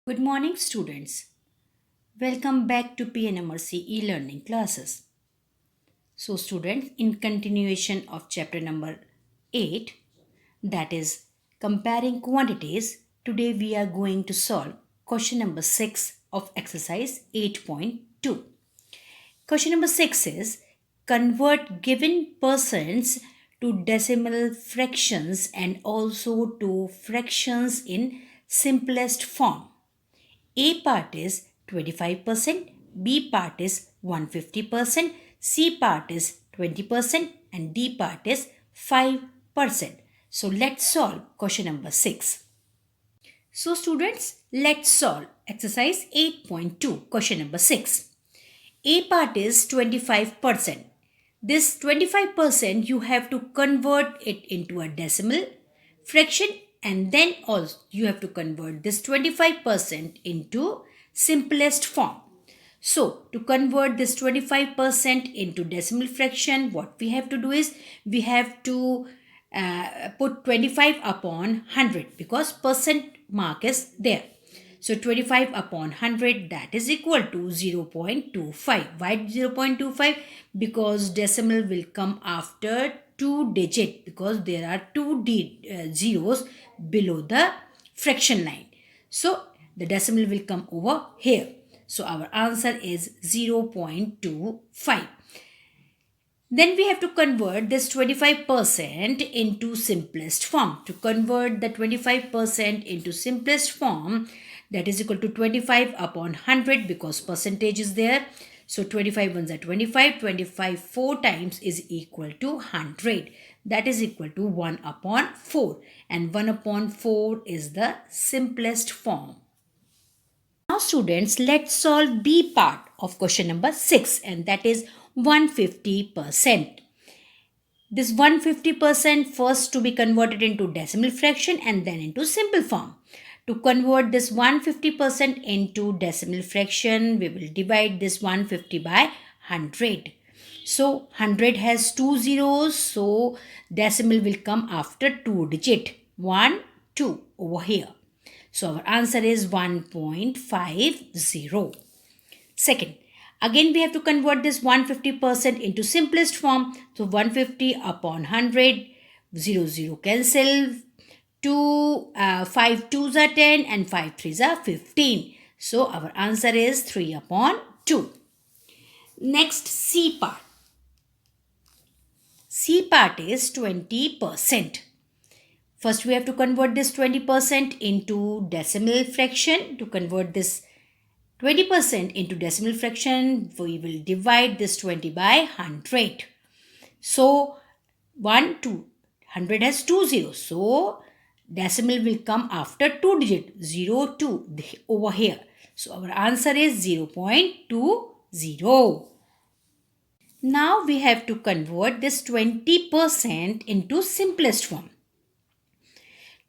Good morning, students. Welcome back to PNMRC e-learning classes. So, students, in continuation of chapter number 8, that is comparing quantities, today we are going to solve question number 6 of exercise 8.2. Question number 6 is convert given percents to decimal fractions and also to fractions in simplest form. A part is 25%, B part is 150%, C part is 20%, and D part is 5%. So let's solve question number 6. So students, let's solve exercise 8.2, question number 6. A part is 25%. This 25% you have to convert it into a decimal fraction, and then also you have to convert this 25% into simplest form. So to convert this 25% into decimal fraction, what we have to do is we have to put 25 upon 100 because percent mark is there. So 25 upon 100, that is equal to 0.25. Why 0.25? Because decimal will come after 2 digit because there are two zeros below the fraction line. So the decimal will come over here. So our answer is 0.25. Then we have to convert this 25% into simplest form. To convert the 25% into simplest form, that is equal to 25 upon 100 because percentage is there. So 25 ones are 25. 25 4 times is equal to 100. That is equal to 1 upon 4. And 1 upon 4 is the simplest form. Now students, let's solve B part of question number 6, and that is 150%. This 150% first to be converted into decimal fraction and then into simple form. To convert this 150% into decimal fraction, we will divide this 150 by 100. So 100 has two zeros, so decimal will come after two digit. 1, 2 over here. So our answer is 1.50. Second, again we have to convert this 150% into simplest form. So 150 upon 100, 0, 0 cancel. 5 2s are 10 and 5 3s are 15. So our answer is 3 upon 2. Next, C part. C part is 20%. First, we have to convert this 20% into decimal fraction. To convert this 20% into decimal fraction, we will divide this 20 by 100. So, 1, 2. 100 has two zeros. So, decimal will come after two digit. 0, 2 over here. So, our answer is 0.20. Now, we have to convert this 20% into simplest form.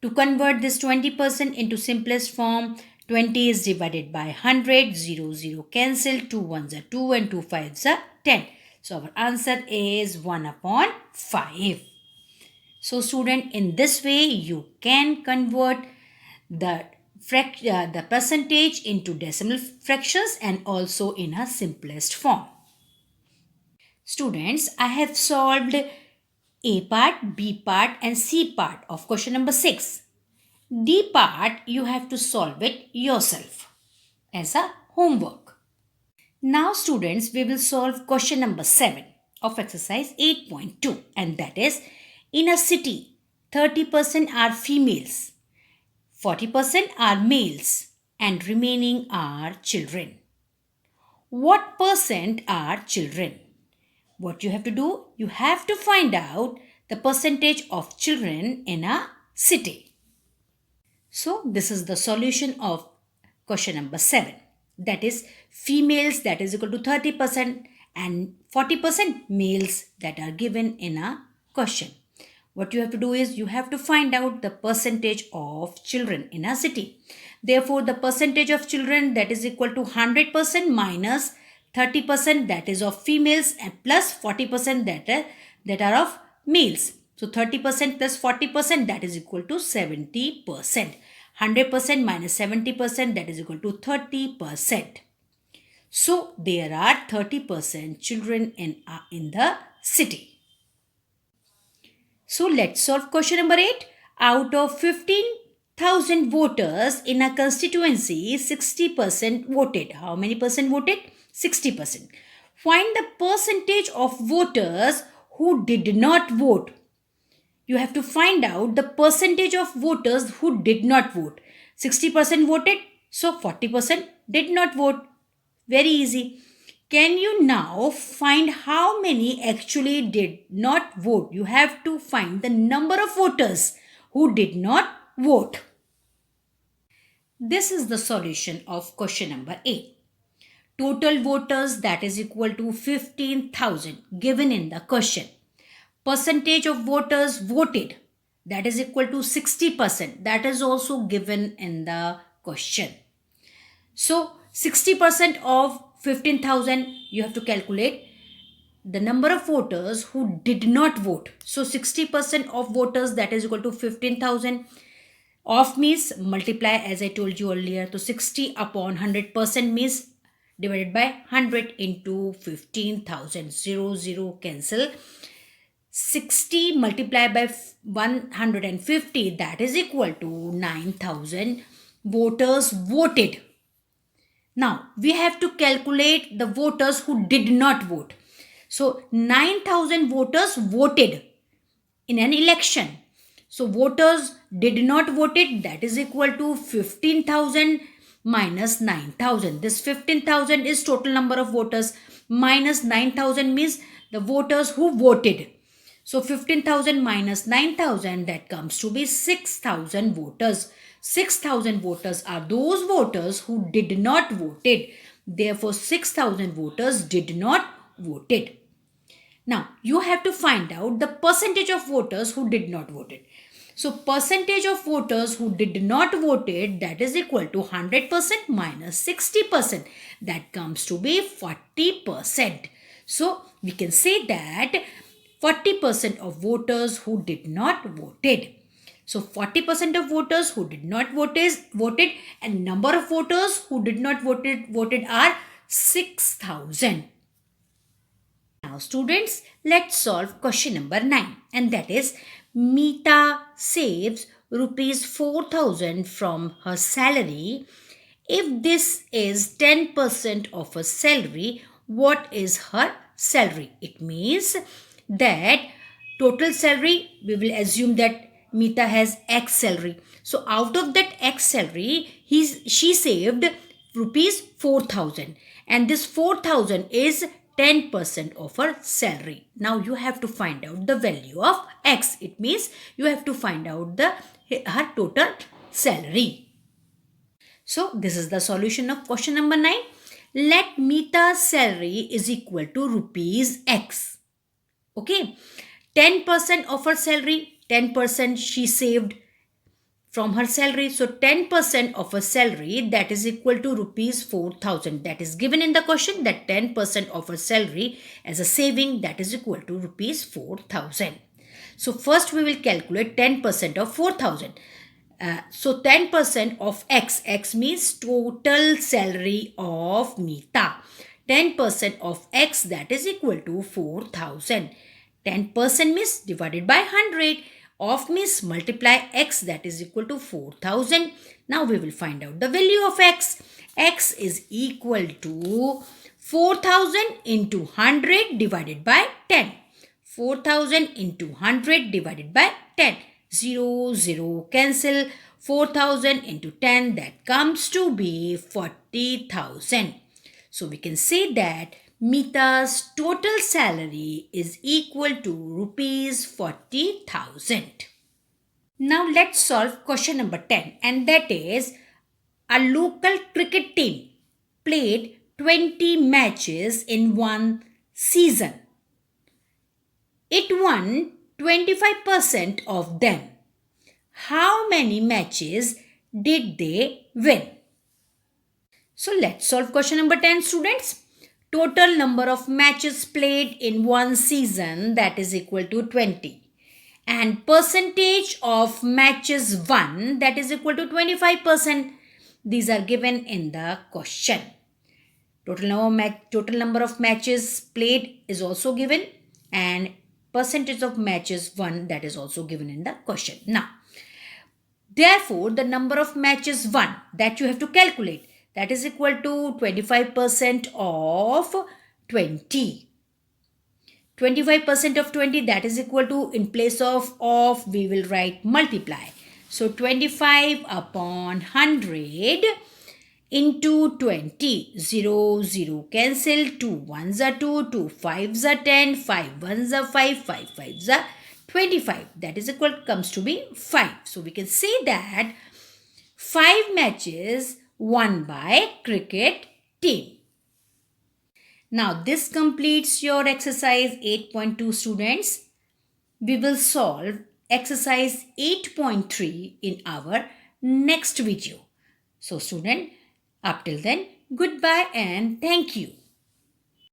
To convert this 20% into simplest form, 20 is divided by 100, 0, 0 cancel, 2 ones are 2 and 2 fives are 10. So our answer is 1 upon 5. So student, in this way you can convert the percentage into decimal fractions and also in a simplest form. Students, I have solved A part, B part and C part of question number 6. D part, you have to solve it yourself as a homework. Now students, we will solve question number 7 of exercise 8.2, and that is, in a city, 30% are females, 40% are males and remaining are children. What percent are children? What you have to do? You have to find out the percentage of children in a city. So this is the solution of question number 7. That is, females, that is equal to 30% and 40% males that are given in a question. What you have to do is you have to find out the percentage of children in a city. Therefore, the percentage of children, that is equal to 100% minus 30% that is of females and plus 40% that are of males. So 30% plus 40%, that is equal to 70%. 100% minus 70%, that is equal to 30%. So there are 30% children in the city. So let's solve question number 8. Out of 15,000 voters in a constituency, 60% voted. How many percent voted? 60%. Find the percentage of voters who did not vote. You have to find out the percentage of voters who did not vote. 60% voted, so 40% did not vote. Very easy. Can you now find how many actually did not vote? You have to find the number of voters who did not vote. This is the solution of question number 8. Total voters, that is equal to 15,000 given in the question. Percentage of voters voted, that is equal to 60%. That is also given in the question. So 60% of 15,000, you have to calculate the number of voters who did not vote. So 60% of voters, that is equal to 15,000. Of means multiply, as I told you earlier. So 60 upon 100% means divided by 100 into 15,000. 0 cancel. 60 multiplied by 150, that is equal to 9,000 voters voted. Now we have to calculate the voters who did not vote. So 9,000 voters voted in an election. So voters did not voted, that is equal to 15,000 minus 9,000. This 15,000 is total number of voters minus 9,000 means the voters who voted. So 15,000 minus 9,000, that comes to be 6,000 voters. 6,000 voters are those voters who did not voted. Therefore 6,000 voters did not voted. Now you have to find out the percentage of voters who did not voted. So percentage of voters who did not voted, that is equal to 100% minus 60%. That comes to be 40%. So we can say that 40% of voters who did not voted. So 40% of voters who did not voted, and number of voters who did not voted are 6,000. Now students, let's solve question number 9, and that is Meeta saves rupees 4,000 from her salary. If this is 10% of her salary, what is her salary? It means that total salary, we will assume that Meeta has X salary. So out of that X salary, she saved rupees 4,000, and this 4,000 is 10% of her salary. Now you have to find out the value of X. It means you have to find out her total salary. So this is the solution of question number 9. Let Meeta's salary is equal to rupees X. Okay, 10% of her salary, 10% she saved from her salary. So 10% of her salary, that is equal to rupees 4,000. That is given in the question, that 10% of her salary as a saving, that is equal to rupees 4,000. So first we will calculate 10% of 4,000. So 10% of X. X means total salary of Meeta. 10% of X, that is equal to 4,000. 10% means divided by 100. Of means multiply X, that is equal to 4,000. Now we will find out the value of X. X is equal to 4,000 into 100 divided by 10. 4,000 into 100 divided by 10. 0 cancel. 4,000 into 10, that comes to be 40,000. So we can say that Meeta's total salary is equal to rupees 40,000. Now let's solve question number 10, and that is a local cricket team played 20 matches in one season. It won 25% of them. How many matches did they win? So let's solve question number 10, students. Total number of matches played in one season, that is equal to 20. and percentage of matches won, that is equal to 25%. These are given in the question. Total number of matches played is also given, and percentage of matches won, that is also given in the question. Now, therefore, the number of matches won that you have to calculate, that is equal to 25% of 20. 25% of 20, that is equal to, in place of we will write multiply. So 25 upon 100 into 20. 0, 0 cancel. 2 ones are 2, 2 fives are 10, 5 ones are 5, 5 fives are 25. That is equal, comes to be 5. So we can say that 5 matches won by cricket team. Now this completes your exercise 8.2, students. We will solve exercise 8.3 in our next video. So student, up till then, goodbye and thank you.